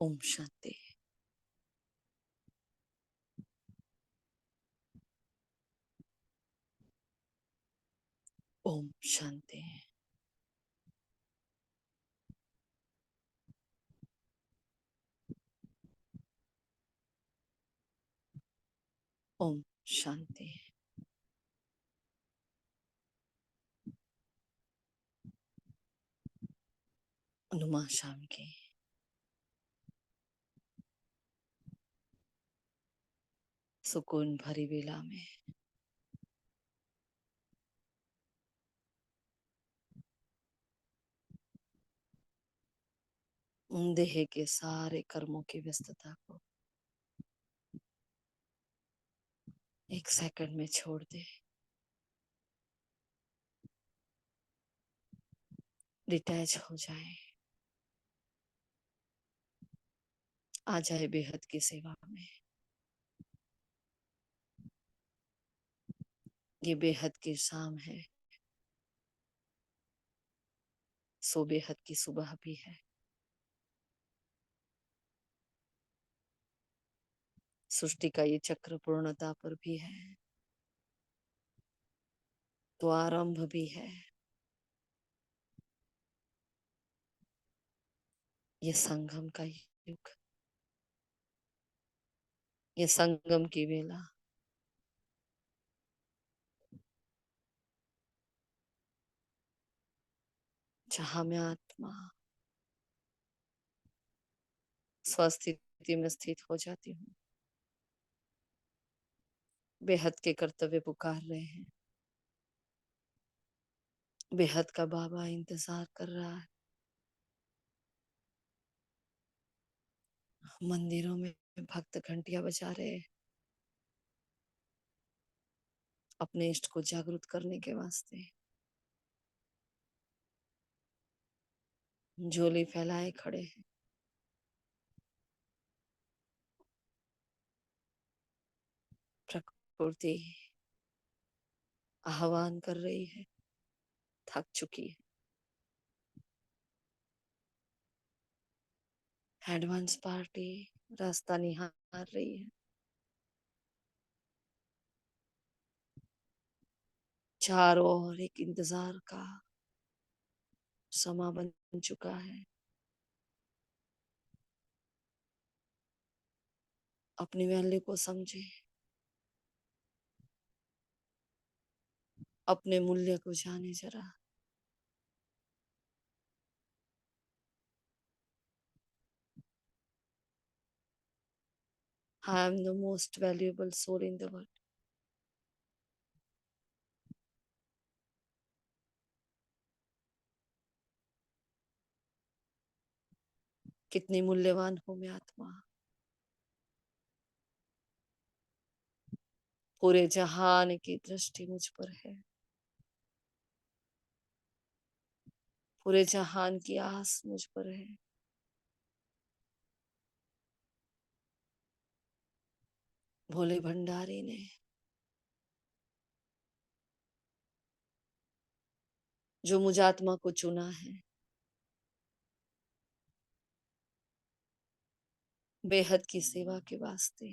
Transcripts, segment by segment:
ओम शांति। ओम शांति। ओम शांति। अनुमा शाम की सुकून भरी वेला में देह के सारे कर्मों की व्यस्तता को एक सेकंड में छोड़ दे। डिटैच हो जाए, आ जाए बेहद की सेवा में। ये बेहद की शाम है, सो बेहद की सुबह भी है। सृष्टि का ये चक्र पूर्णता पर भी है, तो आरंभ भी है। ये संगम का युग, ये संगम की वेला। जहां में आत्मा स्वस्थिति में स्थित हो जाती हूँ। बेहद के कर्तव्य पुकार रहे हैं। बेहद का बाबा इंतजार कर रहा है। मंदिरों में भक्त घंटियां बजा रहे हैं अपने इष्ट को जागृत करने के वास्ते। झोली फैलाए खड़े हैं। प्रकृति आह्वान कर रही है, थक चुकी है। एडवांस पार्टी रास्ता निहार रही है। चारों ओर एक इंतजार का समा बन चुका है। अपनी वैल्यू को समझे, अपने मूल्य को जाने जरा। I am the most valuable soul in the world. कितनी मूल्यवान हूं मैं आत्मा। पूरे जहान की दृष्टि मुझ पर है। पूरे जहान की आस मुझ पर है। भोले भंडारी ने जो मुझ आत्मा को चुना है, बेहद की सेवा के वास्ते,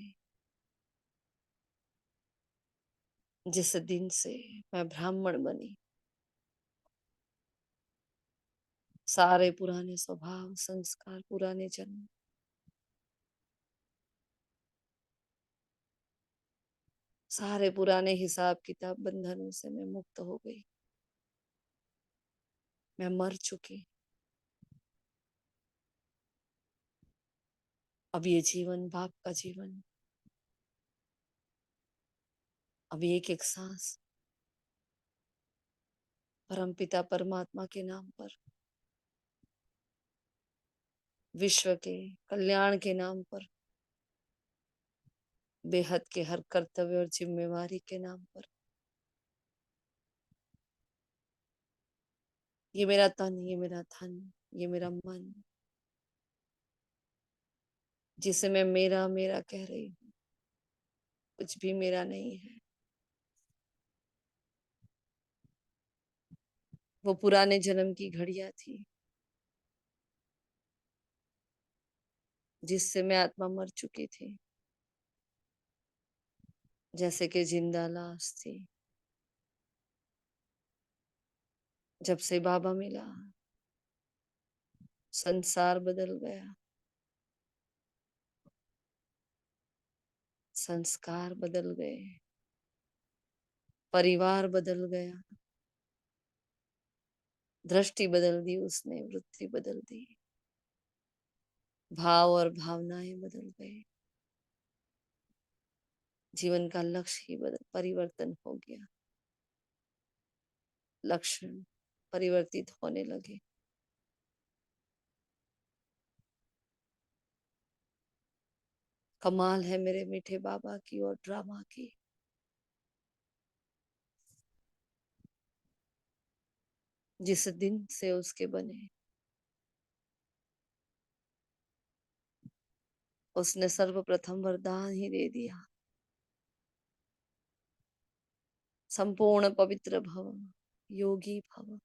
जिस दिन से मैं ब्राह्मण बनी, सारे पुराने स्वभाव संस्कार, पुराने जन्म, सारे पुराने हिसाब किताब बंधनों से मैं मुक्त हो गई। मैं मर चुकी। अब ये जीवन बाप का जीवन। अब एक एक सांस परमपिता परमात्मा के नाम पर, विश्व के कल्याण के नाम पर, बेहद के हर कर्तव्य और जिम्मेवारी के नाम पर। ये मेरा तन, ये मेरा धन, ये मेरा मन, जिसे मैं मेरा मेरा कह रही हूँ, कुछ भी मेरा नहीं है। वो पुराने जन्म की घड़ियां थी, जिससे मैं आत्मा मर चुकी थी, जैसे कि जिंदा लाश थी। जब से बाबा मिला, संसार बदल गया, संस्कार बदल गए, परिवार बदल गया, दृष्टि बदल दी उसने, वृत्ति बदल दी, भाव और भावनाएं बदल गए, जीवन का लक्ष्य ही बदल परिवर्तन हो गया, लक्षण परिवर्तित होने लगे। कमाल है मेरे मीठे बाबा की और ड्रामा की। जिस दिन से उसके बने, उसने सर्वप्रथम वरदान ही दे दिया, संपूर्ण पवित्र भव, योगी भव।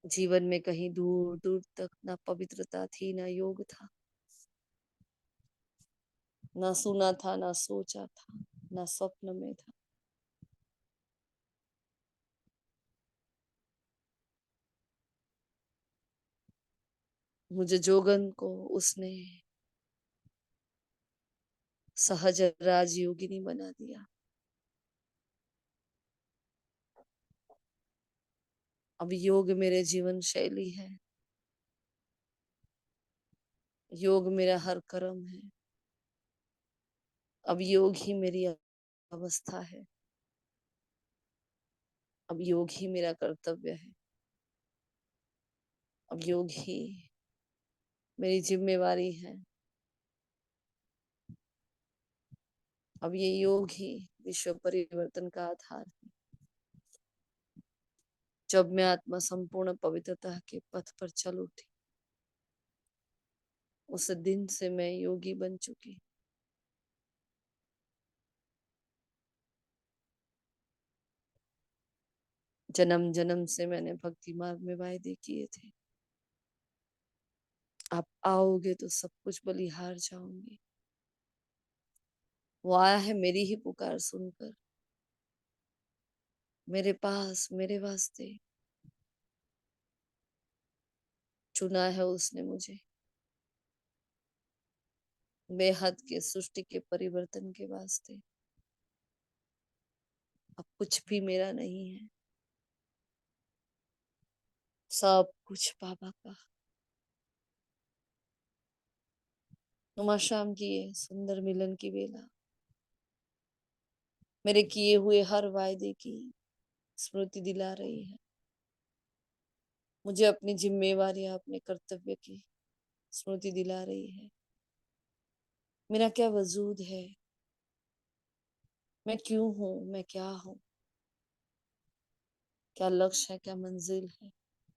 जीवन में कहीं दूर दूर तक ना पवित्रता थी, ना योग था, ना सुना था, ना सोचा था, ना स्वप्न में था। मुझे जोगन को उसने सहज राजयोगिनी बना दिया। अब योग मेरे जीवन शैली है, योग मेरा हर कर्म है, अब योग ही मेरी अवस्था है, अब योग ही मेरा कर्तव्य है, अब योग ही मेरी जिम्मेवारी है, अब ये योग ही विश्व परिवर्तन का आधार है। जब मैं आत्मा संपूर्ण पवित्रता के पथ पर चल उठी, उस दिन से मैं योगी बन चुकी। जन्म जन्म से मैंने भक्ति मार्ग में वायदे किए थे, आप आओगे तो सब कुछ बलिहार जाओगे। वो आया है मेरी ही पुकार सुनकर, मेरे पास मेरे वास्ते चुना है उसने मुझे, बेहद के सृष्टि के परिवर्तन के वास्ते। अब कुछ भी मेरा नहीं है, सब कुछ बाबा का। नुमा शाम की ये सुंदर मिलन की बेला मेरे किए हुए हर वायदे की स्मृति दिला रही है, मुझे अपनी जिम्मेवारी अपने कर्तव्य की स्मृति दिला रही है। मेरा क्या वजूद है, मैं क्यों हूँ, मैं क्या हूँ, क्या लक्ष्य है, क्या मंजिल है,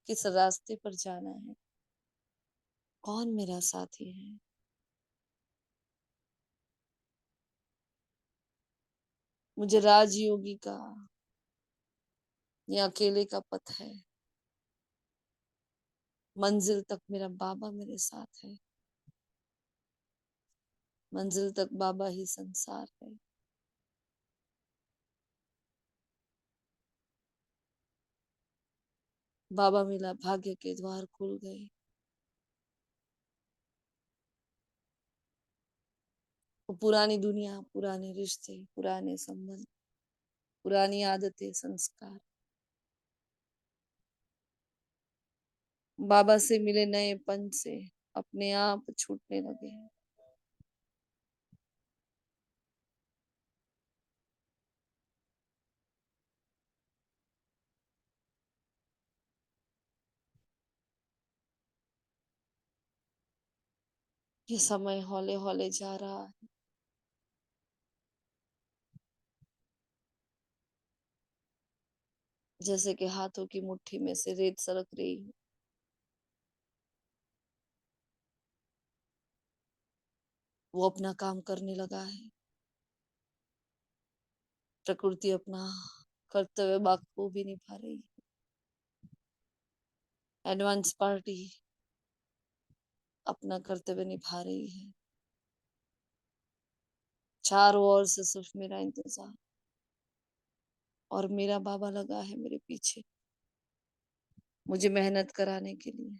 किस रास्ते पर जाना है, कौन मेरा साथी है। मुझे राजयोगी का ये अकेले का पथ है, मंजिल तक मेरा बाबा मेरे साथ है, मंजिल तक बाबा ही संसार है। बाबा मिला, भाग्य के द्वार खुल गए। वो पुरानी दुनिया, पुराने रिश्ते, पुराने संबंध, पुरानी आदतें, संस्कार बाबा से मिले नए पंच से अपने आप छूटने लगे हैं। ये समय हौले हौले जा रहा है, जैसे कि हाथों की मुट्ठी में से रेत सरक रही हो। वो अपना काम करने लगा है, प्रकृति अपना कर्तव्य बाखूबी निभा रही है। एडवांस पार्टी अपना कर्तव्य निभा रही है। चारों ओर से सिर्फ मेरा इंतजार, और मेरा बाबा लगा है मेरे पीछे, मुझे मेहनत कराने के लिए,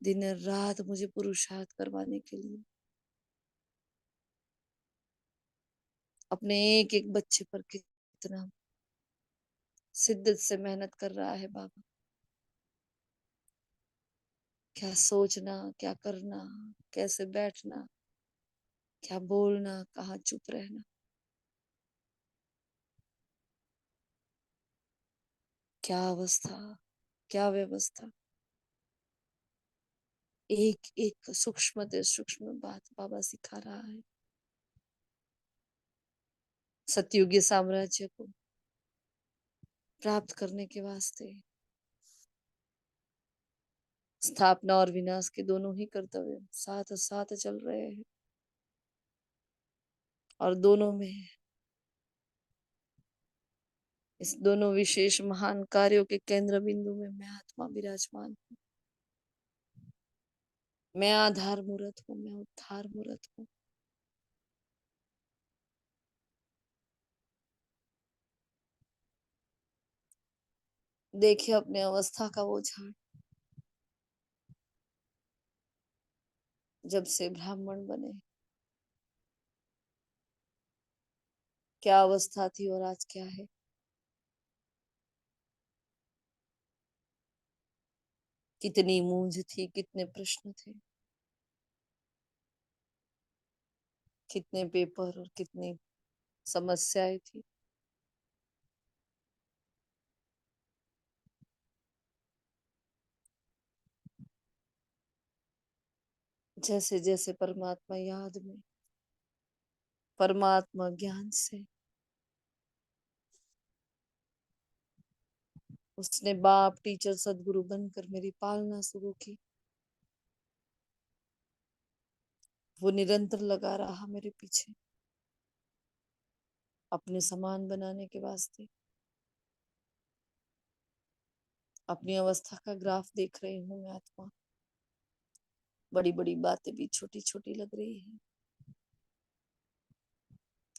दिन रात मुझे पुरुषार्थ करवाने के लिए। अपने एक एक बच्चे पर कितना शिद्दत से मेहनत कर रहा है बाबा। क्या सोचना, क्या करना, कैसे बैठना, क्या बोलना, कहाँ चुप रहना, क्या अवस्था, क्या व्यवस्था। एक एक सूक्ष्म से सूक्ष्म बात बाबा सिखा रहा है। सतयुगीय साम्राज्य को प्राप्त करने के वास्ते स्थापना और विनाश के दोनों ही कर्तव्य साथ साथ चल रहे हैं, और दोनों में, इस दोनों विशेष महान कार्यों के केंद्र बिंदु में मैं आत्मा विराजमान हूँ। मैं आधार मूर्त हूँ, मैं उद्धार मूर्त हूँ। देखिए अपने अवस्था का वो झाड़, जब से ब्राह्मण बने क्या अवस्था थी और आज क्या है। कितनी मूंज थी, कितने प्रश्न थे, कितने पेपर और कितनी समस्याएं थी। जैसे जैसे परमात्मा याद में, परमात्मा ज्ञान से उसने बाप टीचर सदगुरु बनकर मेरी पालना शुरू की। वो निरंतर लगा रहा मेरे पीछे अपने समान बनाने के वास्ते। अपनी अवस्था का ग्राफ देख रही हूँ मैं आत्मा। बड़ी बड़ी बातें भी छोटी छोटी लग रही है।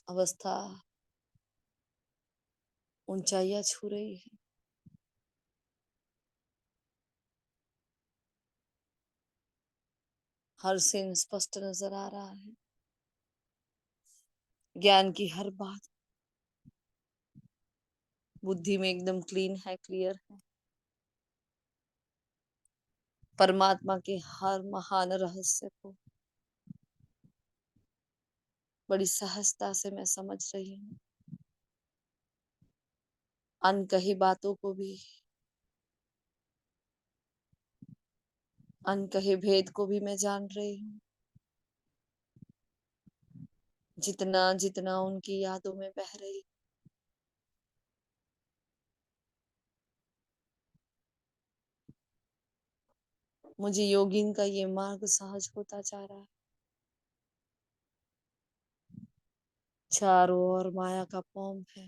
अवस्था ऊंचाइयां छू रही है। हर सीन स्पष्ट नजर आ रहा है। ज्ञान की हर बात बुद्धि में एकदम क्लीन है, क्लियर है। परमात्मा के हर महान रहस्य को बड़ी सहजता से मैं समझ रही हूँ। अनकही बातों को भी, अनकहे भेद को भी मैं जान रही हूँ। जितना जितना उनकी यादों में बह रही, मुझे योगिन का ये मार्ग सहज होता जा रहा है। चारों ओर माया का पौंप है,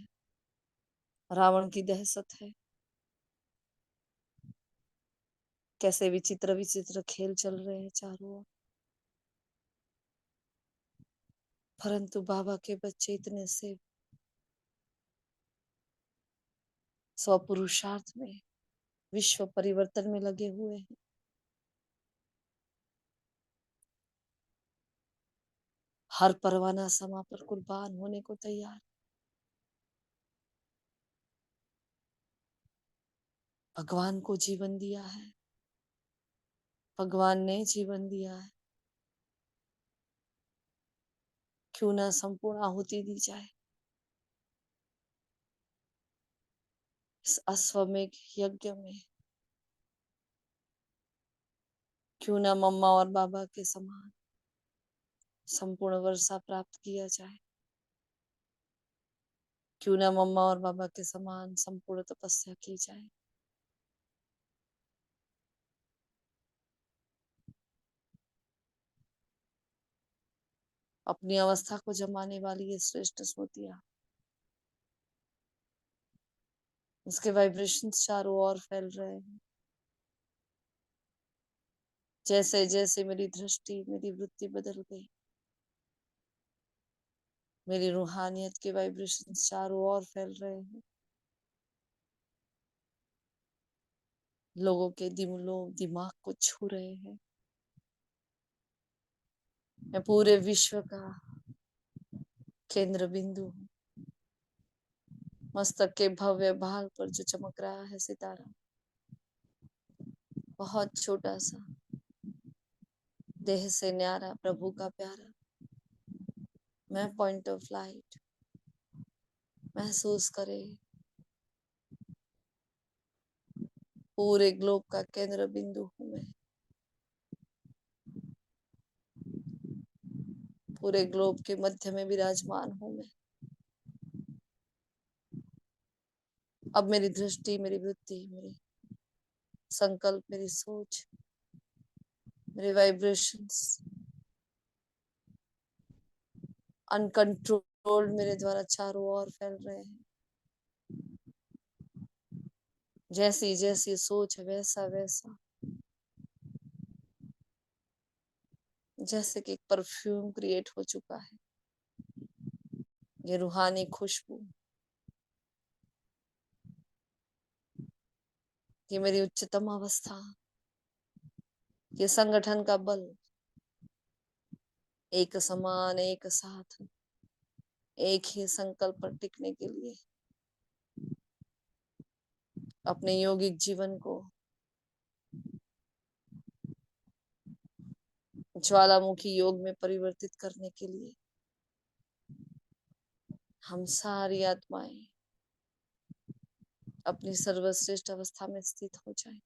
रावण की दहशत है। कैसे विचित्र विचित्र खेल चल रहे हैं चारों ओर, परंतु बाबा के बच्चे इतने से स्वपुरुषार्थ में, विश्व परिवर्तन में लगे हुए हैं। हर परवाना समा पर कुर्बान होने को तैयार। भगवान को जीवन दिया है, भगवान ने जीवन दिया है, क्यों ना संपूर्ण आहुति दी जाए इस अश्वमेघ यज्ञ में। क्यों ना मम्मा और बाबा के समान संपूर्ण वर्षा प्राप्त किया जाए। क्यों ना मम्मा और बाबा के समान संपूर्ण तपस्या की जाए। अपनी अवस्था को जमाने वाली ये श्रेष्ठ स्मृतियां, उसके वाइब्रेशंस चारों ओर फैल रहे हैं। जैसे जैसे मेरी दृष्टि, मेरी वृत्ति बदल गई, मेरी रूहानियत के वाइब्रेशंस चारों ओर फैल रहे हैं, लोगों के दिलों दिमाग को छू रहे हैं। मैं पूरे विश्व का केंद्र बिंदु हूँ। मस्तक के भव्य भाग पर जो चमक रहा है सितारा, बहुत छोटा सा, देह से न्यारा, प्रभु का प्यारा, मैं पॉइंट ऑफ लाइट। महसूस करे पूरे ग्लोब का केंद्र बिंदु हूँ मैं। पूरे ग्लोब के मध्य में विराजमान हूँ मैं। अब मेरी दृष्टि, मेरी वृत्ति, मेरी संकल्प, मेरी सोच, मेरे वाइब्रेशंस अनकंट्रोल्ड मेरे द्वारा चारों ओर फैल रहे हैं। जैसी जैसी सोच वैसा वैसा, जैसे कि एक परफ्यूम क्रिएट हो चुका है। ये रूहानी खुशबू, ये मेरी उच्चतम अवस्था, ये संगठन का बल, एक समान, एक साथ, एक ही संकल्प पर टिकने के लिए अपने यौगिक जीवन को ज्वालामुखी योग में परिवर्तित करने के लिए हम सारी आत्माएं अपनी सर्वश्रेष्ठ अवस्था में स्थित हो जाएं।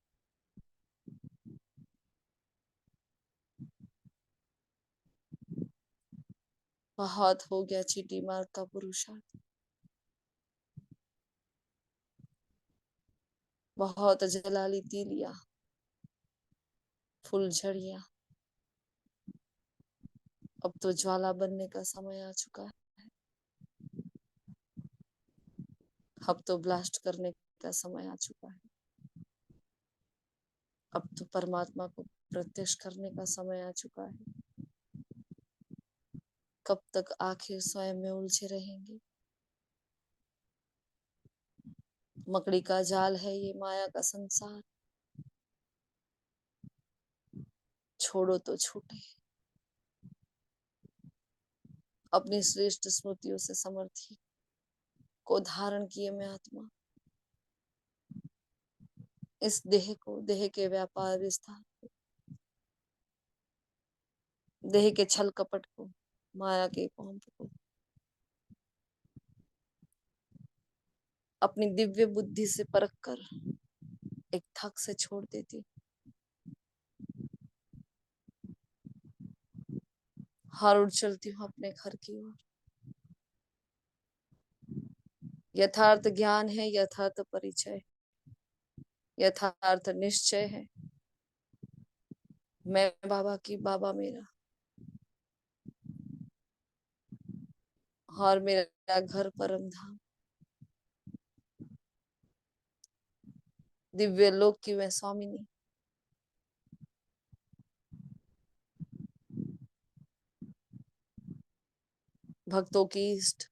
बहुत हो गया चीटी मार्ग का पुरुषार्थ, बहुत जलाली तीलिया, फुलझड़िया, अब तो ज्वाला बनने का समय आ चुका है। अब तो ब्लास्ट करने का समय आ चुका है। अब तो परमात्मा को प्रत्यक्ष करने का समय आ चुका है। कब तक आखिर स्वयं में उलझे रहेंगे? मकड़ी का जाल है ये माया का संसार, छोड़ो तो छूटे। अपनी श्रेष्ठ स्मृतियों से समर्थी को धारण किए मैं आत्मा इस देह को, देह के व्यापार विस्तार को, देह के छल कपट को, माया के पौंप को अपनी दिव्य बुद्धि से परख कर एक थक से छोड़ देती। हार उड़ चलती हूँ अपने घर की ओर। यथार्थ ज्ञान है, यथार्थ परिचय, यथार्थ निश्चय है। मैं बाबा की, बाबा मेरा, और मेरा घर परम धाम, दिव्य लोक की मैं स्वामिनी। भक्तों की इष्ट,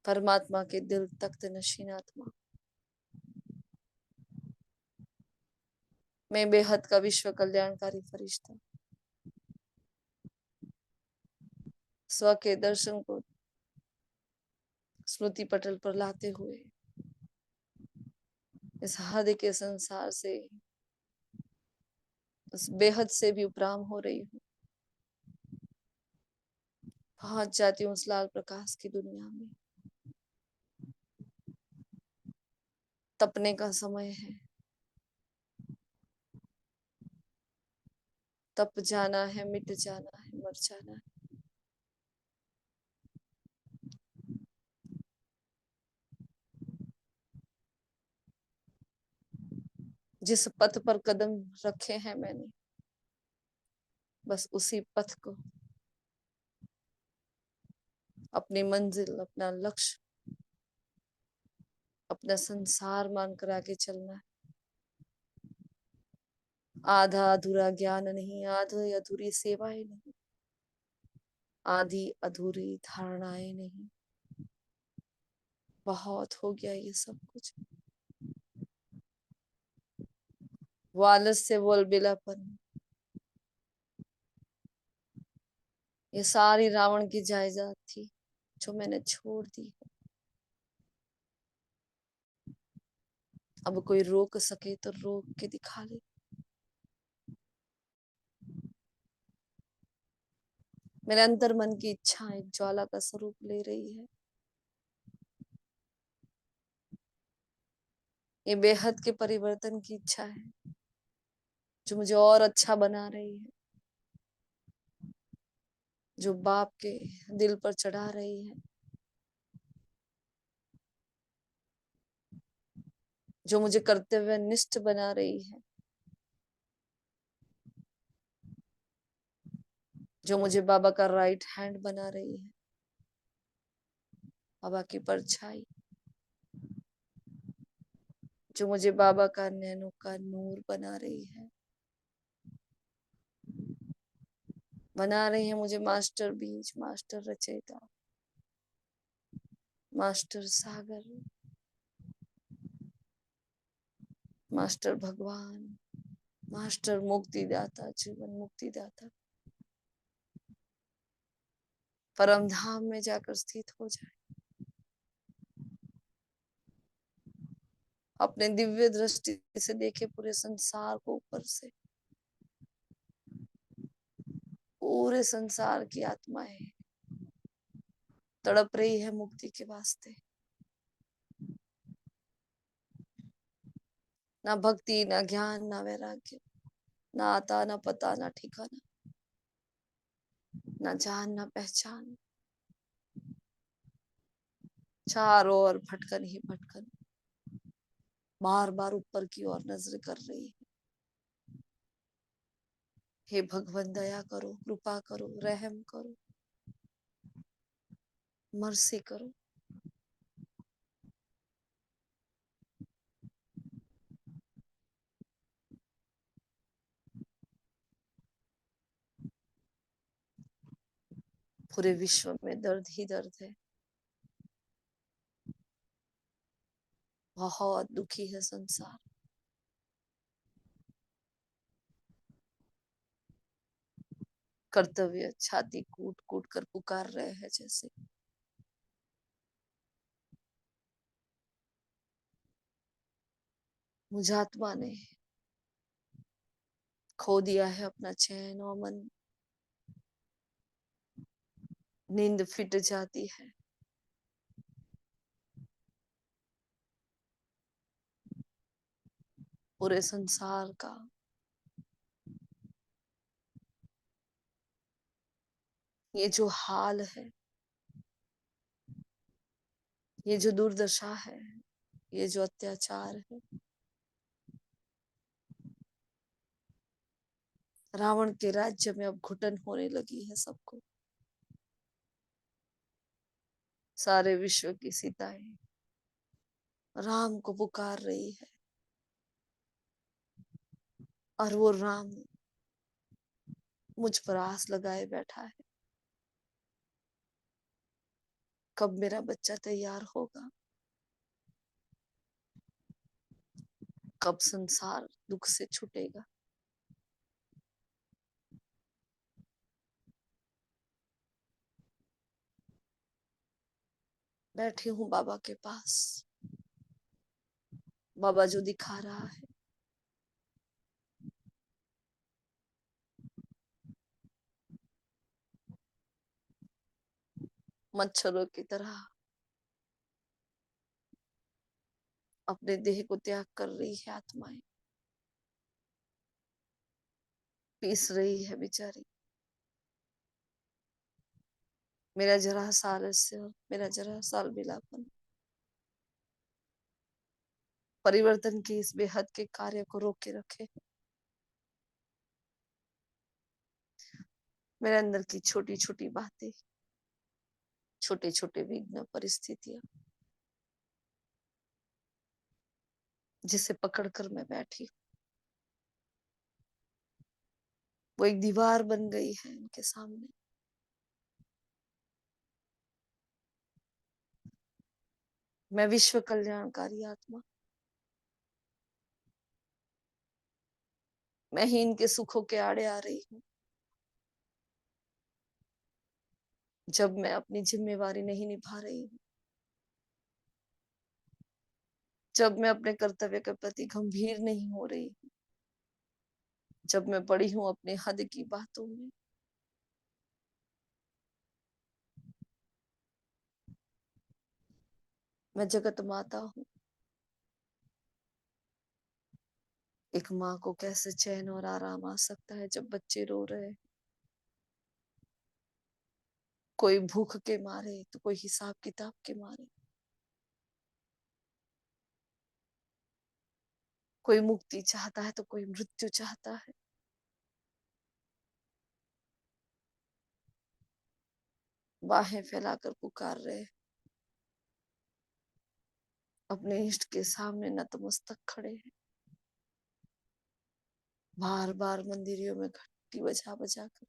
परमात्मा के दिल तख्त नशीन आत्मा। मैं बेहद का विश्व कल्याणकारी फरिश्ता, स्व के दर्शन को स्मृति पटल पर लाते हुए इस हद के संसार से, उस बेहद से भी उपराम हो रही हूँ। पहुंच जाती हूँ उस लाल प्रकाश की दुनिया में। तपने का समय है, तप जाना है, मिट जाना है, मर जाना है। जिस पथ पर कदम रखे हैं मैंने, बस उसी पथ को अपनी मंजिल, अपना लक्ष्य, अपना संसार मानकर आगे चलना है। आधा अधूरा ज्ञान नहीं, आधी अधूरी सेवाएं नहीं, आधी अधूरी धारणाएं नहीं। बहुत हो गया ये सब कुछ। वो आलस्य, वो अलबेलापन, ये सारी रावण की जायदाद थी जो मैंने छोड़ दी। अब कोई रोक सके तो रोक के दिखा ले। मेरे अंतर मन की इच्छा एक ज्वाला का स्वरूप ले रही है। ये बेहद के परिवर्तन की इच्छा है जो मुझे और अच्छा बना रही है, जो बाप के दिल पर चढ़ा रही है, जो मुझे कर्तव्यनिष्ठ बना रही है, जो मुझे बाबा का राइट हैंड बना रही है, बाबा की परछाई, जो मुझे बाबा का नैनो का नूर बना रही है। बना रही है मुझे मास्टर बीज, मास्टर रचयिता, मास्टर सागर, मास्टर भगवान, मास्टर मुक्तिदाता, जीवन मुक्तिदाता। परम धाम में जाकर स्थित हो जाए, अपने दिव्य दृष्टि से देखे पूरे संसार को ऊपर से। पूरे संसार की आत्माएं तड़प रही है मुक्ति के वास्ते। ना भक्ति, ना ज्ञान, ना वैराग्य, ना आता, ना पता, ना ठिकाना, ना जान, ना पहचान। चारों ओर भटकन ही भटकन, बार बार ऊपर की ओर नजर कर रही है। हे भगवान, दया करो, कृपा करो, रहम करो, मर्सी करो। पूरे विश्व में दर्द ही दर्द है। बहुत दुखी है संसार। कर्तव्य छाती कूट कूट कर पुकार रहे हैं जैसे। मुझे आत्मा ने खो दिया है अपना चैन और मन। नींद फिट जाती है। पूरे संसार का ये जो हाल है, ये जो दुर्दशा है, ये जो अत्याचार है, रावण के राज्य में अब घुटन होने लगी है सबको। सारे विश्व की सीताएं राम को पुकार रही है और वो राम मुझ पर आस लगाए बैठा है। कब मेरा बच्चा तैयार होगा, कब संसार दुख से छूटेगा। बैठी हूँ बाबा के पास। बाबा जो दिखा रहा है, मच्छरों की तरह अपने देह को त्याग कर रही है आत्माएं। पीस रही है बेचारी। मेरा जरा साल से और मेरा जरा साल बिलापन परिवर्तन के इस बेहद के कार्य को रोक के रखे। मेरे अंदर की छोटी छोटी बातें, छोटे छोटे विघ्न, परिस्थितियां, जिसे पकड़कर मैं बैठी। वो एक दीवार बन गई है इनके सामने। मैं विश्व कल्याणकारी आत्मा, मैं ही इनके सुखों के आड़े आ रही हूँ। जब मैं अपनी जिम्मेवारी नहीं निभा रही हूँ, जब मैं अपने कर्तव्य के प्रति गंभीर नहीं हो रही हूँ, जब मैं पड़ी हूँ अपने हद की बातों में, मैं जगत माता हूँ। एक माँ को कैसे चैन और आराम आ सकता है जब बच्चे रो रहे हैं? कोई भूख के मारे तो कोई हिसाब किताब के मारे, कोई मुक्ति चाहता है तो कोई मृत्यु चाहता है। बाहें फैलाकर पुकार रहे, अपने इष्ट के सामने नतमस्तक खड़े हैं। बार बार मंदिरों में घंटी बजा बजा कर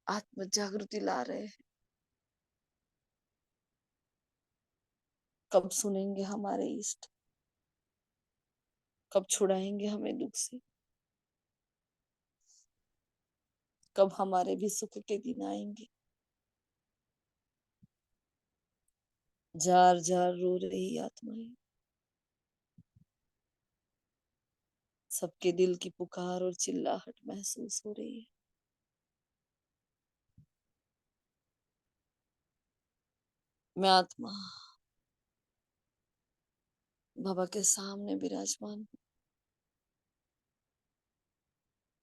आत्म जागृति ला रहे हैं। कब सुनेंगे हमारे इष्ट? कब छुड़ाएंगे हमें दुख से? कब हमारे भी सुख के दिन आएंगे? जार जार रो रही आत्माएं, सबके दिल की पुकार और चिल्लाहट महसूस हो रही है। मैं आत्मा बाबा के सामने विराजमान हूँ।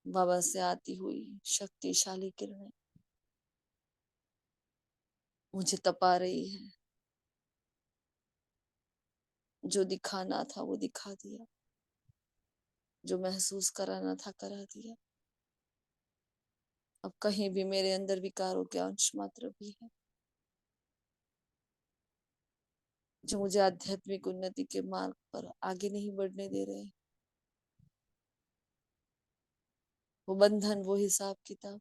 बाबा से आती हुई शक्तिशाली किरणें मुझे तपा रही है। जो दिखाना था वो दिखा दिया, जो महसूस कराना था करा दिया। अब कहीं भी मेरे अंदर विकारों के अंश मात्र भी है जो मुझे आध्यात्मिक उन्नति के मार्ग पर आगे नहीं बढ़ने दे रहे। वो बंधन, वो हिसाब किताब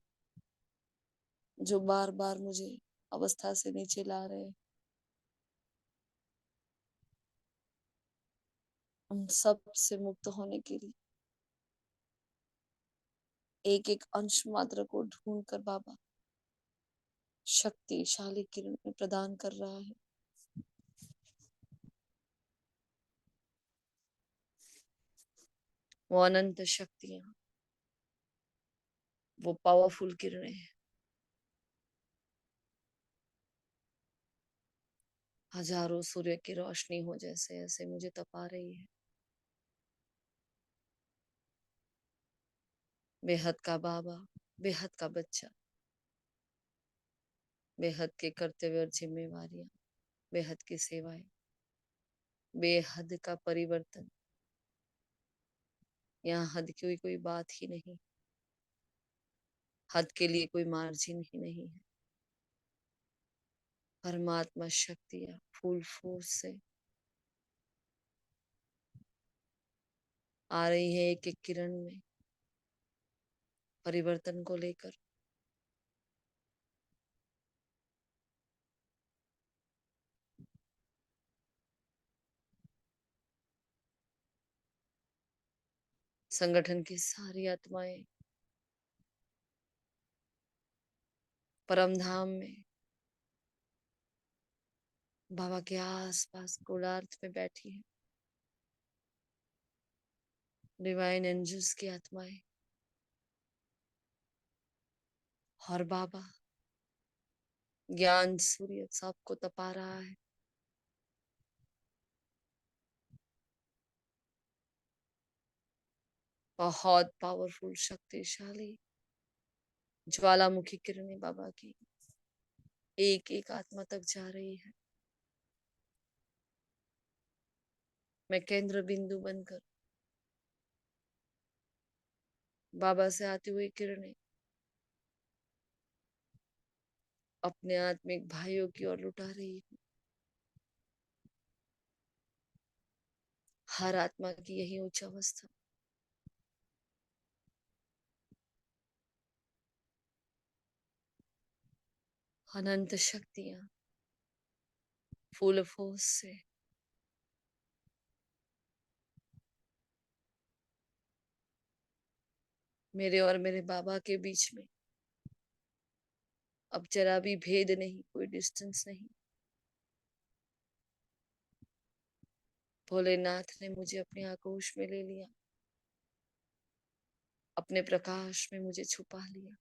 जो बार बार मुझे अवस्था से नीचे ला रहे, उन सब से मुक्त होने के लिए एक एक अंश मात्र को ढूंढ कर बाबा शक्तिशाली किरण में प्रदान कर रहा है। वो अनंत शक्तियां, वो पावरफुल किरणें हजारों सूर्य की रोशनी हो जैसे ऐसे मुझे तपा रही है। बेहद का बाबा, बेहद का बच्चा, बेहद के कर्तव्य और जिम्मेवारियां, बेहद की सेवाएं, बेहद का परिवर्तन। यहाँ हद की कोई बात ही नहीं, हद के लिए कोई मार्जिन ही नहीं है। परमात्मा शक्तियां फुल फोर्स से आ रही है एक एक किरण में परिवर्तन को लेकर। संगठन की सारी आत्माएं परम धाम में बाबा के आस पास गोलार्थ में बैठी है। डिवाइन एंजल्स की आत्माएं और बाबा ज्ञान सूर्य सबको तपा रहा है। बहुत पावरफुल, शक्तिशाली ज्वालामुखी किरणें बाबा की एक एक आत्मा तक जा रही है। मैं केंद्र बिंदु बनकर बाबा से आती हुई किरणें अपने आत्मिक भाइयों की ओर लुटा रही हूँ। हर आत्मा की यही उच्च अवस्था। अनंत शक्तियां फुल फोर्स से मेरे और मेरे बाबा के बीच में अब जरा भी भेद नहीं, कोई डिस्टेंस नहीं। भोलेनाथ ने मुझे अपने आगोश में ले लिया, अपने प्रकाश में मुझे छुपा लिया।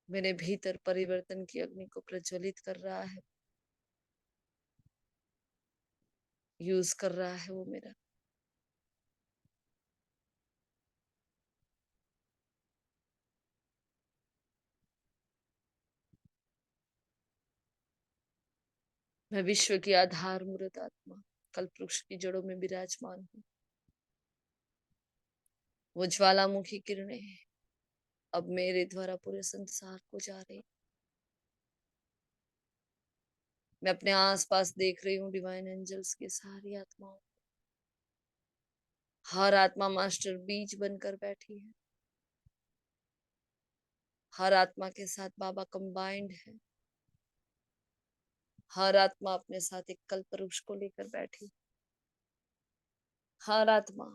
मेरे भीतर परिवर्तन की अग्नि को प्रज्वलित कर रहा है, यूज कर रहा है वो मेरा। मैं विश्व की आधार मूर्त आत्मा कल्प वृक्ष की जड़ों में विराजमान हूँ। वो ज्वालामुखी किरणें अब मेरे द्वारा पूरे संसार को जा रही। मैं अपने आसपास देख रही हूँ डिवाइन एंजल्स की सारी आत्माओं। हर आत्मा मास्टर बीज बनकर बैठी है। हर आत्मा के साथ बाबा कंबाइंड है। हर आत्मा अपने साथ एक कल्प वृक्ष को लेकर बैठी। हर आत्मा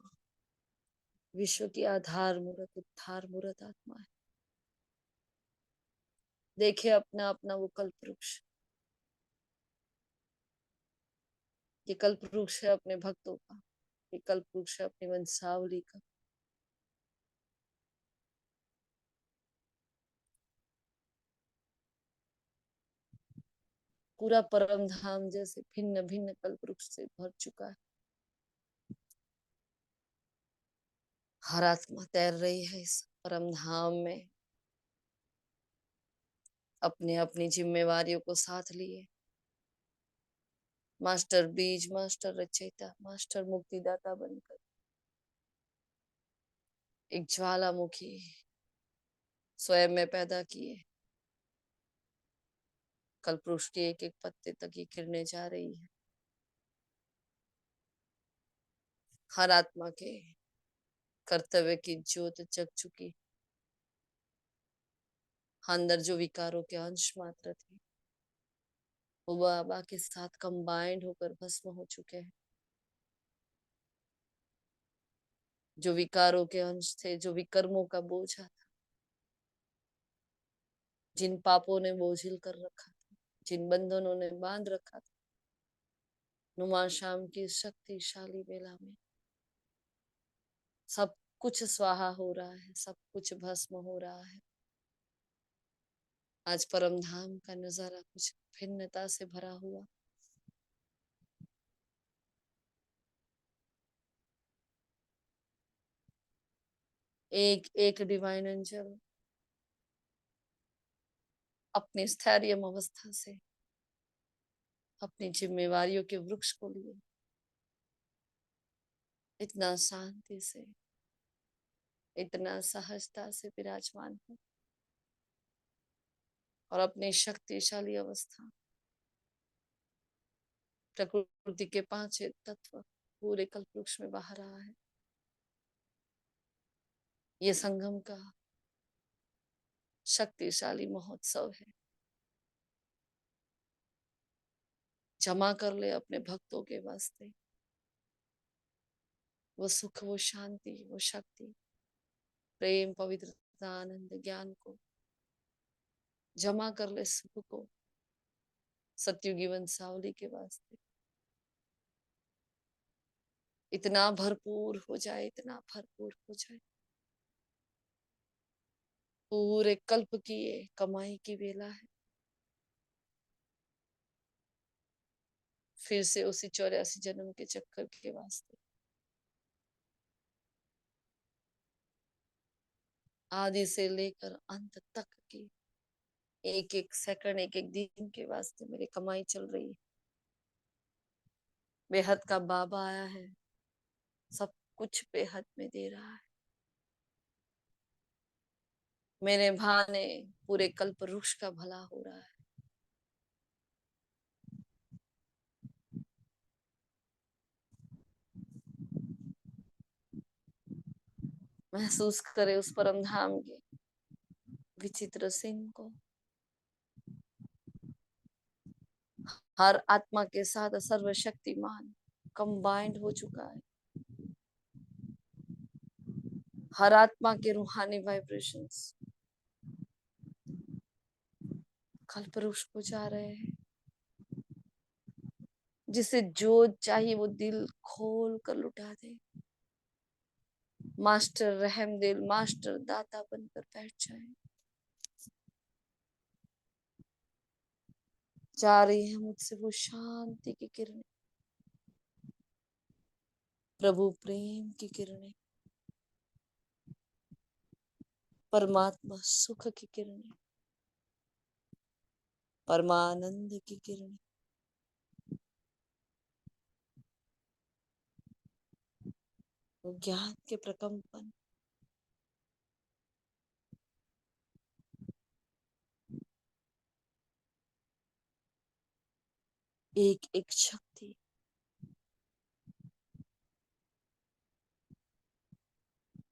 विश्व की आधार मूर्त उद्धार मूर्त आत्मा है। देखिए अपना अपना वो कल्प वृक्ष। ये कल्प वृक्ष है अपने भक्तों का, ये कल्प वृक्ष है अपनी वंशावली का। पूरा परम धाम जैसे भिन्न भिन्न कल्प वृक्ष से भर चुका है। हर आत्मा तैर रही है इस परम धाम में, अपने अपनी जिम्मेवारियों को साथ लिए। मास्टर बीज, मास्टर रचयिता, मास्टर मुक्तिदाता बनकर एक ज्वालामुखी स्वयं में पैदा किए। कल्पवृक्ष के एक एक पत्ते तक ये किरणें जा रही है। हर आत्मा के कर्तव्य की ज्योत जग चुकी। अंदर जो विकारों के अंश मात्र थे वो बाबा के साथ कंबाइंड होकर भस्म हो चुके हैं। जो विकारों के अंश थे, जो विकर्मों का बोझा था, जिन पापों ने बोझिल कर रखा था, जिन बंधनों ने बांध रखा था, नुमा शाम की शक्तिशाली बेला में सब कुछ स्वाहा हो रहा है, सब कुछ भस्म हो रहा है। आज परम धाम का नजारा कुछ भिन्नता से भरा हुआ। एक एक डिवाइन एंजल अपनी स्थैर्य अवस्था से अपनी जिम्मेवारियों के वृक्ष को लिए इतना शांति से, इतना सहजता से विराजमान है और अपनी शक्तिशाली अवस्था प्रकृति के पांचों तत्व पूरे कल्प वृक्ष में बहा रहा है। ये संगम का शक्तिशाली महोत्सव है। जमा कर ले अपने भक्तों के वास्ते वो सुख, वो शांति, वो शक्ति, प्रेम, पवित्रता, आनंद, ज्ञान को जमा कर ले। सुख को सतयुगी वंशावली के वास्ते इतना भरपूर हो जाए, इतना भरपूर हो जाए। पूरे कल्प की ये कमाई की बेला है। फिर से उसी 84 जन्म के चक्कर के वास्ते आदि से लेकर अंत तक की एक एक सेकंड, एक एक दिन के वास्ते मेरी कमाई चल रही है। बेहद का बाबा आया है, सब कुछ बेहद में दे रहा है। मेरे भाने पूरे कल्प वृक्ष का भला हो रहा है। महसूस करे उस परम धाम के विचित्र सीन को। हर आत्मा के साथ सर्वशक्तिमान कंबाइंड हो चुका है। हर आत्मा के रूहानी वाइब्रेशंस कल्पवृक्ष को जा रहे हैं। जिसे जो चाहिए वो दिल खोल कर लुटा दे। मास्टर रहम दिल, मास्टर दाता बनकर बैठ जाए। जा रही है मुझसे वो शांति की किरणें, प्रभु प्रेम की किरणें, परमात्मा सुख की किरणें, परमानंद की किरणें। वो ज्ञान के प्रकंपन, एक एक शक्ति,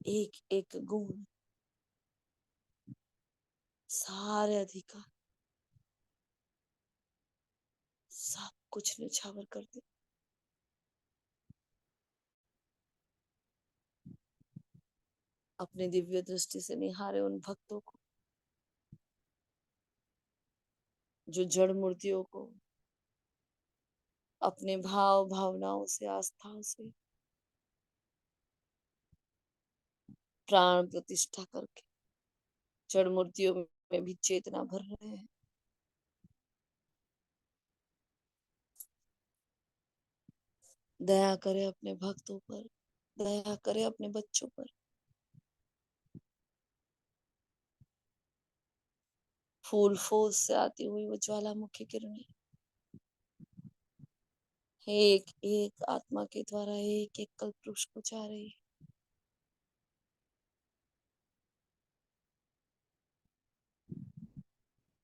एक एक गुण, सारे अधिकार, सब कुछ निछावर कर दे। अपने दिव्य दृष्टि से निहारे उन भक्तों को जो जड़ मूर्तियों को अपने भाव भावनाओं से, आस्थाओं से प्राण प्रतिष्ठा करके जड़ मूर्तियों में भी चेतना भर रहे हैं। दया करे अपने भक्तों पर, दया करे अपने बच्चों पर। फूल फोस से आती हुई वो ज्वालामुखी किरणें एक एक आत्मा के द्वारा एक एक कल्पवृक्ष को जा रही है।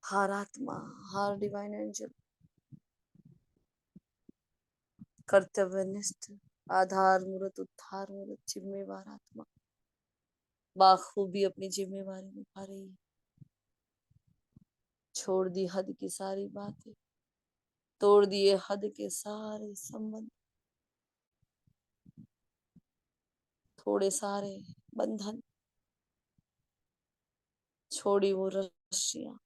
हर आत्मा, हर डिवाइन एंजल कर्तव्यनिष्ठ, आधार मूर्त, उद्धार मूर्त, जिम्मेवार आत्मा बाखूबी अपनी जिम्मेवारी निभा रही है। छोड़ दी हद की सारी बातें, तोड़ दिए हद के सारे संबंध, थोड़े सारे बंधन, छोड़ी वो रस्सियां,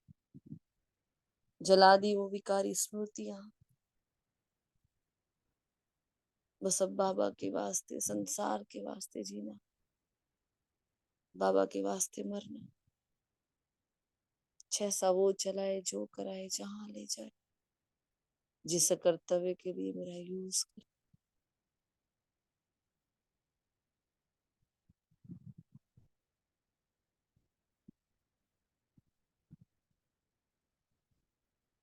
जला दी वो विकारी स्मृतियां। बस अब बाबा के वास्ते, संसार के वास्ते जीना, बाबा के वास्ते मरना। जैसा वो चलाए, जो कराए, जहां ले जाए, जिस कर्तव्य के लिए मेरा यूज करे।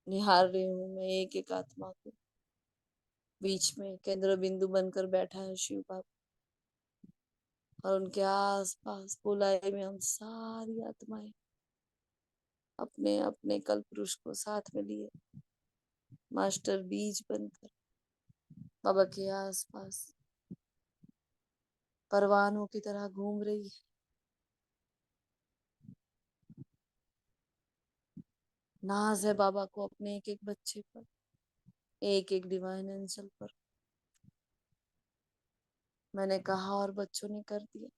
निहार रही हूँ मैं एक एक आत्मा को। बीच में केंद्र बिंदु बनकर बैठा है शिव बाबा, और उनके आस पास बुलाए में हम सारी आत्माएं अपने अपने कल्पवृक्ष को साथ में लिए मास्टर बीज बनकर बाबा के आस पास परवानों की तरह घूम रही है। नाज है बाबा को अपने एक एक बच्चे पर, एक एक डिवाइन एंजल पर। मैंने कहा और बच्चों ने कर दिया।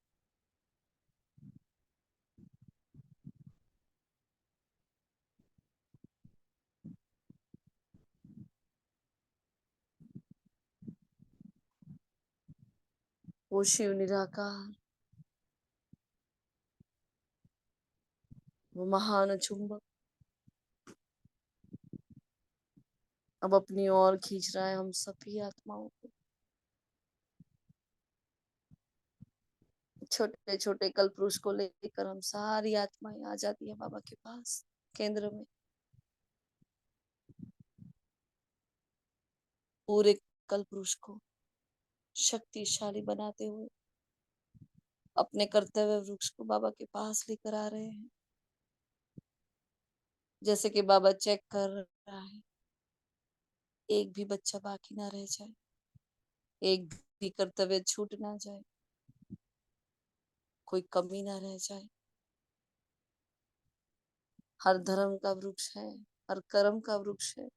वो शिव निराकार, वो महान चुंबक अब अपनी ओर खींच रहा है हम सभी आत्माओं को। छोटे छोटे कल्पवृक्ष को लेकर हम सारी आत्माएं आ जाती है बाबा के पास केंद्र में। पूरे कल्पवृक्ष को शक्तिशाली बनाते हुए अपने कर्तव्य वृक्ष को बाबा के पास लेकर आ रहे हैं। जैसे कि बाबा चेक कर रहा है, एक भी बच्चा बाकी ना रह जाए, एक भी कर्तव्य छूट ना जाए, कोई कमी ना रह जाए। हर धर्म का वृक्ष है, हर कर्म का वृक्ष है,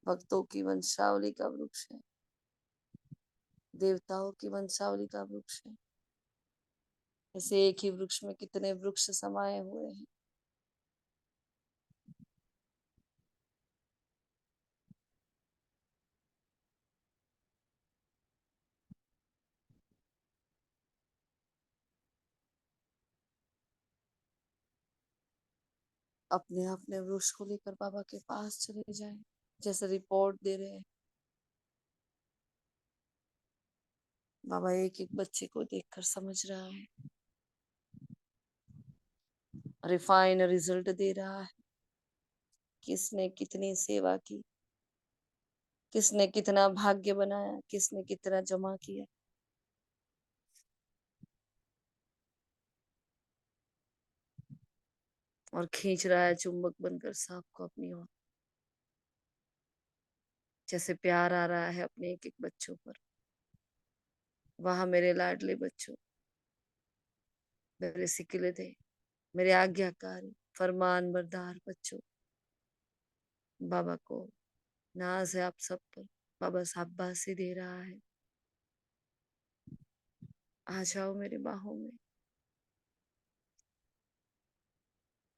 भक्तों की वंशावली का वृक्ष है, देवताओं की वंशावली का वृक्ष है। ऐसे एक ही वृक्ष में कितने वृक्ष समाये हुए हैं। अपने अपने वृक्ष को लेकर बाबा के पास चले जाएं, जैसे रिपोर्ट दे रहे हैं। बाबा एक एक बच्चे को देखकर समझ रहा है, रिफाइन रिजल्ट दे रहा है, किसने कितनी सेवा की, किसने कितना भाग्य बनाया, किसने कितना जमा किया। और खींच रहा है चुंबक बनकर सांप को अपनी ओर, जैसे प्यार आ रहा है अपने एक एक बच्चों पर। वहां मेरे लाडले बच्चों, मेरे सिकिले थे, मेरे आज्ञाकारी फरमान बरदार बच्चों, बाबा को नाज है आप सब पर। बाबा शाबाशी दे रहा है, आ जाओ मेरे बाहों में,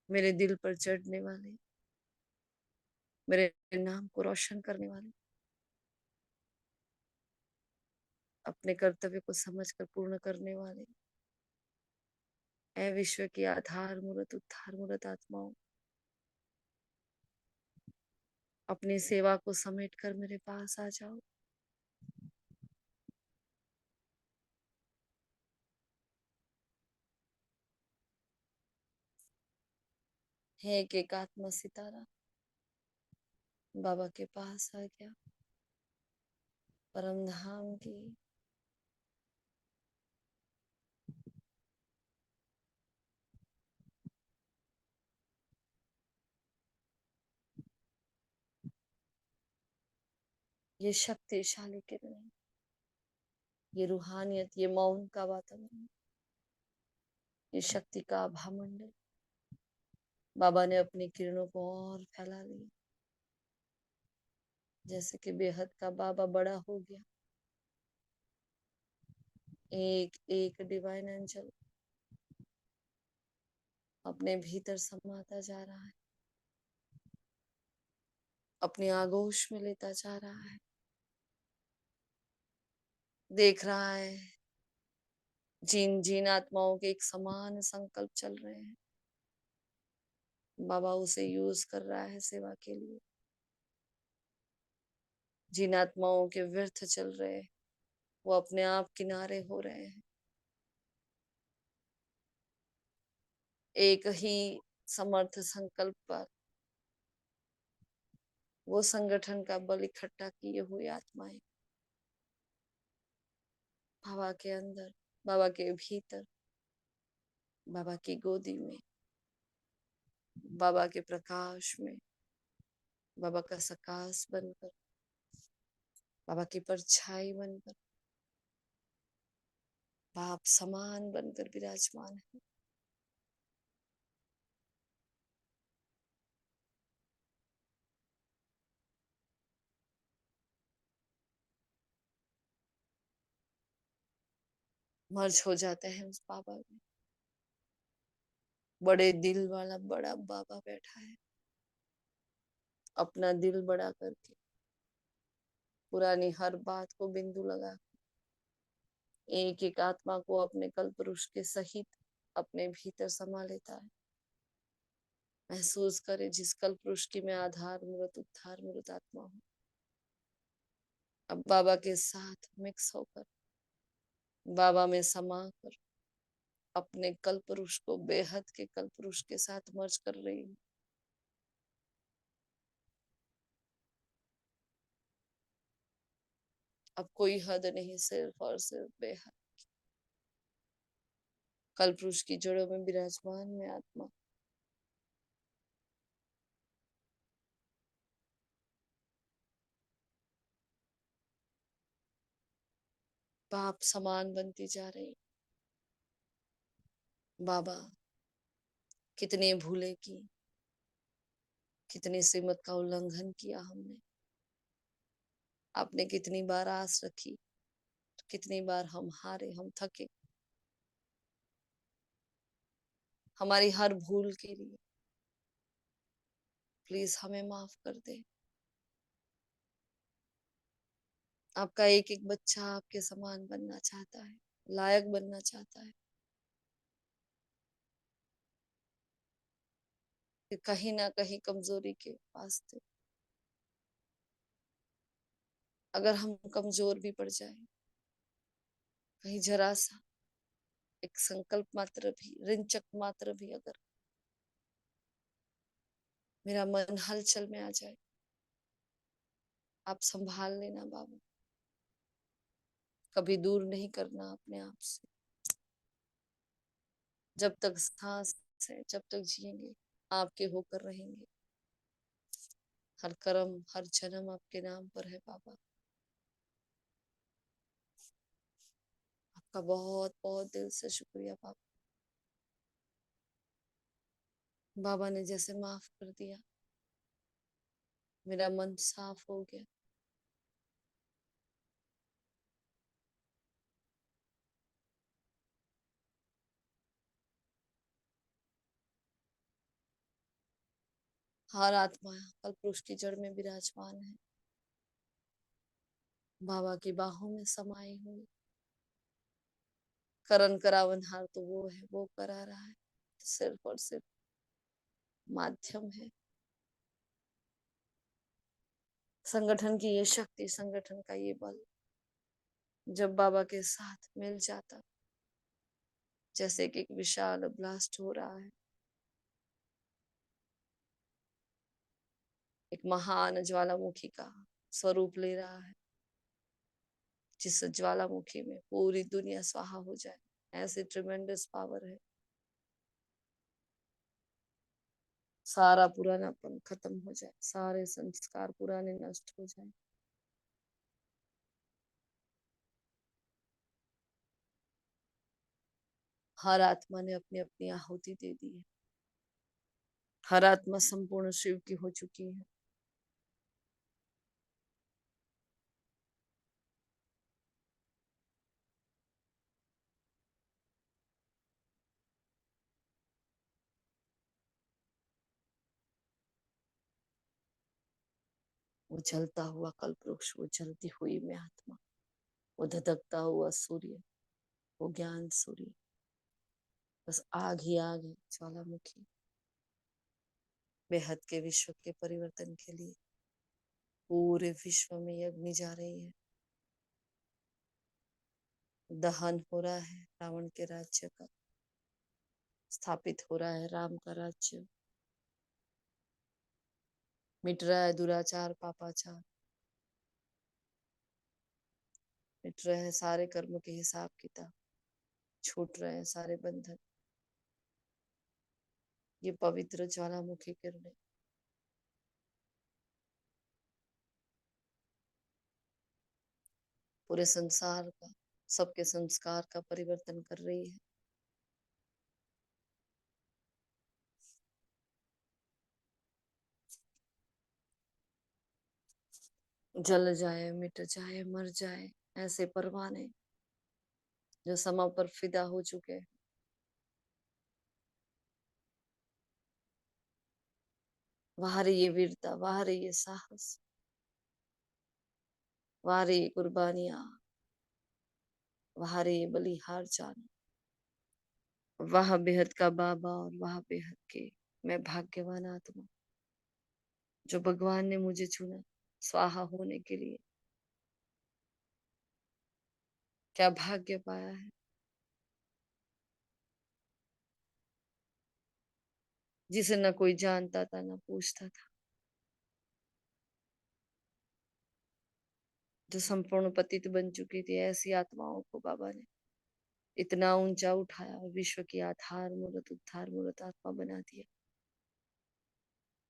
मेरे दिल पर चढ़ने वाले, मेरे नाम को रोशन करने वाले, अपने कर्तव्य को समझकर पूर्ण करने वाले, ऐ विश्व की आधार मूर्त उद्धार मूर्त आत्माओं, अपनी सेवा को समेट कर मेरे पास आ जाओ। है एक एक आत्मा सितारा बाबा के पास आ गया, परम धाम की। ये शक्तिशाली किरण, ये रूहानियत, ये मौन का वातावरण, ये शक्ति का आभा मंडल, बाबा ने अपनी किरणों को और फैला लिया, जैसे कि बेहद का बाबा बड़ा हो गया। एक एक डिवाइन एंजल अपने भीतर समाता जा रहा है, अपने आगोश में लेता जा रहा है, देख रहा है जिन जिन आत्माओं के एक समान संकल्प चल रहे हैं, बाबा उसे यूज कर रहा है सेवा के लिए। जिन आत्माओं के व्यर्थ चल रहे हैं, वो अपने आप किनारे हो रहे हैं। एक ही समर्थ संकल्प पर वो संगठन का बल इकट्ठा किए हुए आत्माएं बाबा के अंदर, बाबा के भीतर, बाबा की गोदी में, बाबा के प्रकाश में, बाबा का सकाश बनकर, बाबा की परछाई बनकर, बाप समान बनकर विराजमान है। मर्ज हो जाते हैं उस बाबा में। बड़े दिल वाला बड़ा बाबा बैठा है, अपना दिल बड़ा करके, पुरानी हर बात को बिंदु लगा, एक एक आत्मा को अपने कल्पवृक्ष के सहित अपने भीतर समा लेता है। महसूस करे जिस कल्पवृक्ष की मैं आधार मूर्त उद्धार मूर्त आत्मा हूँ, अब बाबा के साथ मिक्स होकर, बाबा में समा कर, अपने कल्पवृक्ष को बेहद के कल्पवृक्ष के साथ मर्ज कर रही हूँ। अब कोई हद नहीं, सिर्फ और सिर्फ बेहद। कल्पवृक्ष की जड़ों में विराजमान में आत्मा, बाप समान बनती जा रही, बाबा, कितने भूले की, कितनी सीमत का उल्लंघन किया हमने। आपने कितनी बार आस रखी, कितनी बार हम हारे, हम थके। हमारी हर भूल के लिए प्लीज हमें माफ कर दे। आपका एक एक बच्चा आपके समान बनना चाहता है, लायक बनना चाहता है। फिर कहीं ना कहीं कमजोरी के वास्ते अगर हम कमजोर भी पड़ जाए, कहीं जरा सा एक संकल्प मात्र भी, रिंचक मात्र भी अगर मेरा मन हलचल में आ जाए, आप संभाल लेना बाबा। कभी दूर नहीं करना अपने आप से। जब तक सांस है, जब तक जिएंगे, आपके होकर रहेंगे। हर कर्म, हर जन्म आपके नाम पर है बाबा। आपका बहुत बहुत दिल से शुक्रिया बाबा। बाबा ने जैसे माफ कर दिया, मेरा मन साफ हो गया। हर आत्मा कल्पवृक्ष की जड़ में विराजमान है, बाबा की बाहों में समाई हुई। करण करावनहार तो वो है, वो करा रहा है, सिर्फ और सिर्फ माध्यम है। संगठन की ये शक्ति, संगठन का ये बल जब बाबा के साथ मिल जाता, जैसे कि एक विशाल ब्लास्ट हो रहा है, एक महान ज्वालामुखी का स्वरूप ले रहा है, जिस ज्वालामुखी में पूरी दुनिया स्वाहा हो जाए, ऐसे ट्रिमेंडस पावर है। सारा पुरानापन खत्म हो जाए, सारे संस्कार पुराने नष्ट हो जाए। हर आत्मा ने अपनी अपनी आहुति दे दी है। हर आत्मा संपूर्ण शिव की हो चुकी है। वो जलता हुआ कल्पवृक्ष, वो जलती हुई मैं आत्मा, वो धधकता हुआ सूर्य, वो ज्ञान सूर्य, बस आग ही आग है, ज्वालामुखी। बेहद के विश्व के परिवर्तन के लिए पूरे विश्व में ये अग्नि जा रही है। दहन हो रहा है रावण के राज्य का, स्थापित हो रहा है राम का राज्य। मिट रहा है दुराचार, पापाचार, मिट रहे हैं सारे कर्म के हिसाब किताब, छूट रहे हैं सारे बंधन। ये पवित्र ज्वालामुखी किरणें पूरे संसार का, सबके संस्कार का परिवर्तन कर रही है। जल जाए, मिट जाए, मर जाए ऐसे परवाने जो समा पर फिदा हो चुके हैं। वहां रही ये वीरता, वहां रही ये साहस, वहां रही ये कुर्बानियां, वहां रही ये बलिहार जाना। वह बेहद का बाबा और वह बेहद के मैं भाग्यवान आत्मा, जो भगवान ने मुझे चुना स्वाहा होने के लिए। क्या भाग्य पाया है, जिसे न कोई जानता था न पूछता था, जो संपूर्ण पतित बन चुकी थी। ऐसी आत्माओं को बाबा ने इतना ऊंचा उठाया और विश्व की आधार मूलत उद्धार मूलत आत्मा बना दिया,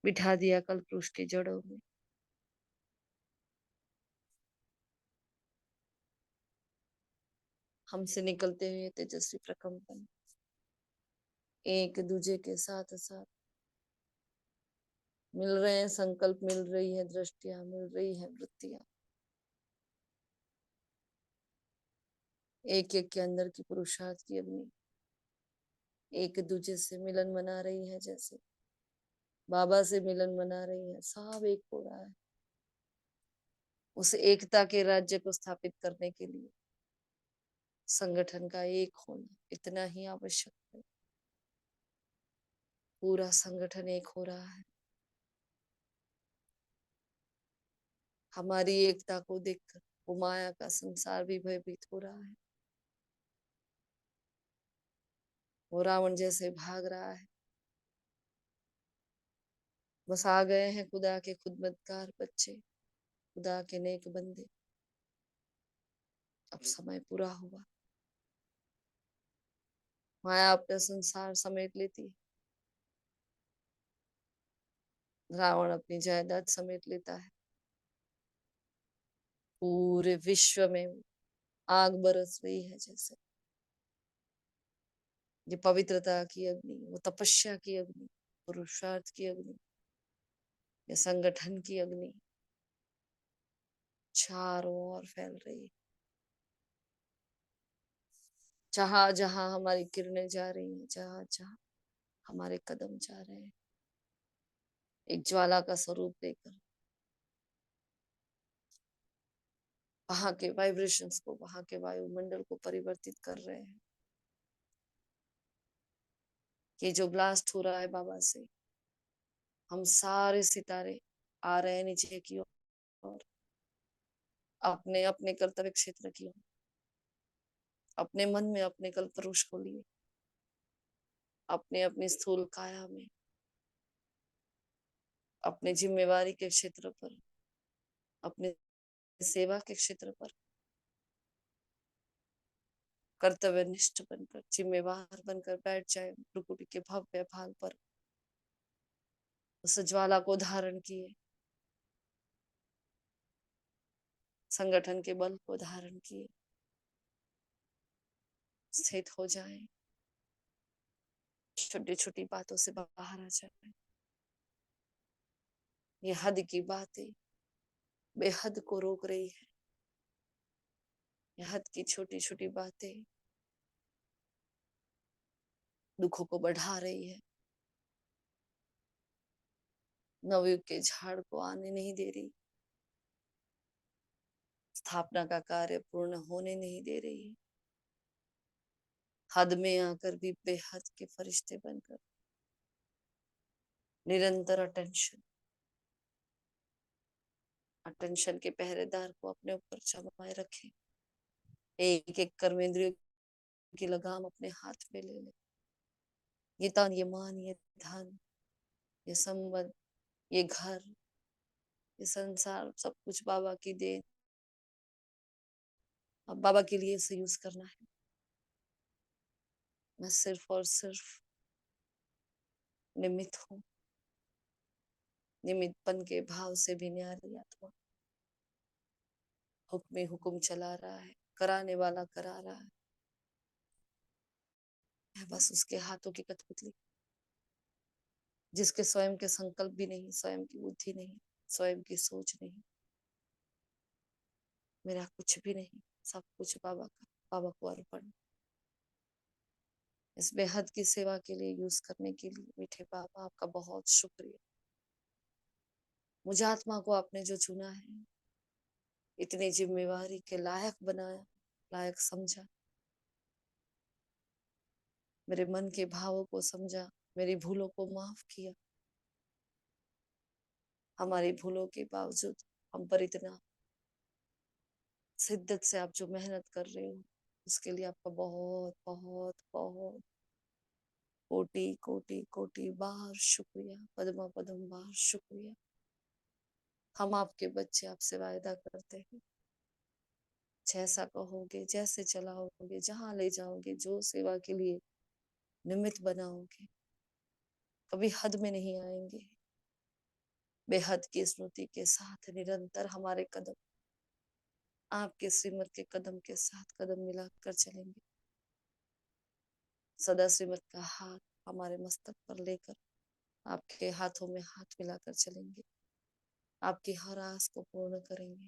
बिठा दिया कल्पवृक्ष की जड़ों में। हमसे निकलते हुए तेजस्वी प्रकंपन एक दूजे के साथ साथ मिल रहे हैं, संकल्प मिल रही है, दृष्टियां मिल रही है, वृत्तियां एक एक के अंदर की पुरुषार्थ की अग्नि एक दूजे से मिलन बना रही है, जैसे बाबा से मिलन बना रही है। सब एक हो रहा है। उस एकता के राज्य को स्थापित करने के लिए संगठन का एक होना इतना ही आवश्यक है। पूरा संगठन एक हो रहा है। हमारी एकता को देखकर वो माया का संसार भी भयभीत हो रहा है। वो रावण जैसे भाग रहा है। बस आ गए हैं खुदा के खुदमतगार बच्चे, खुदा के नेक बंदे। अब समय पूरा हुआ। माया अपना संसार समेट लेती है, रावण अपनी जायदाद समेट लेता है। पूरे विश्व में आग बरस रही है। जैसे ये पवित्रता की अग्नि, वो तपस्या की अग्नि, पुरुषार्थ की अग्नि, ये संगठन की अग्नि चारों ओर फैल रही है। जहां जहां हमारी किरणें जा रही हैं, जहां जहां हमारे कदम जा रहे हैं, एक ज्वाला का स्वरूप लेकर वहां के वाइब्रेशंस को, वहां के वायुमंडल को परिवर्तित कर रहे हैं। ये जो ब्लास्ट हो रहा है बाबा से, हम सारे सितारे आ रहे हैं नीचे की ओर, अपने अपने कर्तव्य क्षेत्र की ओर, अपने मन में अपने कल्पवृक्ष को लिए, अपने अपनी स्थूल काया में, अपने जिम्मेवारी के क्षेत्र पर, अपने सेवा के क्षेत्र पर कर्तव्यनिष्ठ बनकर, जिम्मेवार बनकर बैठ जाए भृगुटी के भव्य भाग पर। उस ज्वाला को धारण किए, संगठन के बल को धारण किए, स्थित हो जाए, छोटी छोटी बातों से बाहर आ जाए। ये हद की बातें बेहद को रोक रही है। ये हद की छोटी छोटी बातें दुखों को बढ़ा रही है, नवयुग के झाड़ को आने नहीं दे रही, स्थापना का कार्य पूर्ण होने नहीं दे रही। हद में आकर भी बेहद के फरिश्ते बनकर निरंतर अटेंशन के पहरेदार को अपने ऊपर जमाए रखे। एक एक कर्मेंद्रियों की लगाम अपने हाथ में ले ले। ये तन, ये मान, ये धन, ये संबंध, ये घर, ये संसार, सब कुछ बाबा की देन। अब बाबा के लिए इसे यूज करना है। मैं सिर्फ और सिर्फ निमित्त हूँ। निमित्तपन के भाव से भी न्यारी आत्मा हुक्म हुक्म चला रहा है, कराने वाला करा रहा है। मैं बस उसके हाथों की कठपुतली, जिसके स्वयं के संकल्प भी नहीं, स्वयं की बुद्धि नहीं, स्वयं की सोच नहीं, मेरा कुछ भी नहीं, सब कुछ बाबा का, बाबा को अर्पण। इस बेहद की सेवा के लिए यूज करने के लिए मीठे बाबा आपका बहुत शुक्रिया। मुझे आत्मा को आपने जो चुना है, इतनी जिम्मेवारी के लायक बनाया, लायक समझा, मेरे मन के भावों को समझा, मेरी भूलों को माफ किया। हमारी भूलों के बावजूद हम पर इतना शिद्दत से आप जो मेहनत कर रहे हो, उसके लिए आपका बहुत बहुत बहुत कोटि कोटि कोटि बार शुक्रिया, पद्मा पद्म बार शुक्रिया। हम आपके बच्चे आपसे वायदा करते हैं, जैसा कहोगे, जैसे चलाओगे, जहां ले जाओगे, जो सेवा के लिए निमित्त बनाओगे, कभी हद में नहीं आएंगे। बेहद की स्मृति के साथ निरंतर हमारे कदम आपके श्रीमत के कदम के साथ कदम मिलाकर चलेंगे। सदा श्रीमत का हाथ हमारे मस्तक पर लेकर आपके हाथों में हाथ मिलाकर चलेंगे, आपकी हर आस को पूर्ण करेंगे,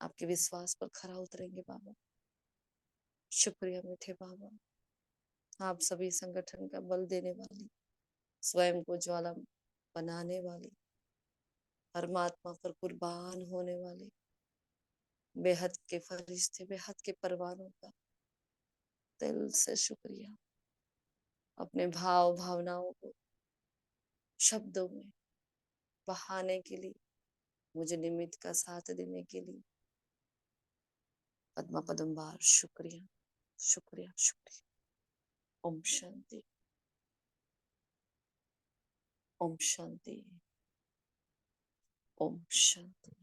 आपके विश्वास पर खरा उतरेंगे बाबा। शुक्रिया मीठे बाबा, आप सभी संगठन का बल देने वाली, स्वयं को ज्वाला बनाने वाली, परमात्मा पर कुर्बान होने वाले बेहद के फरिश्ते, बेहद के परवानों का दिल से शुक्रिया। अपने भाव भावनाओं को शब्दों में बहाने के लिए, मुझे निमित्त का साथ देने के लिए पद्मा पदम्बार शुक्रिया, शुक्रिया, शुक्रिया। ओम शांति, ओम शांति, ओम शांति।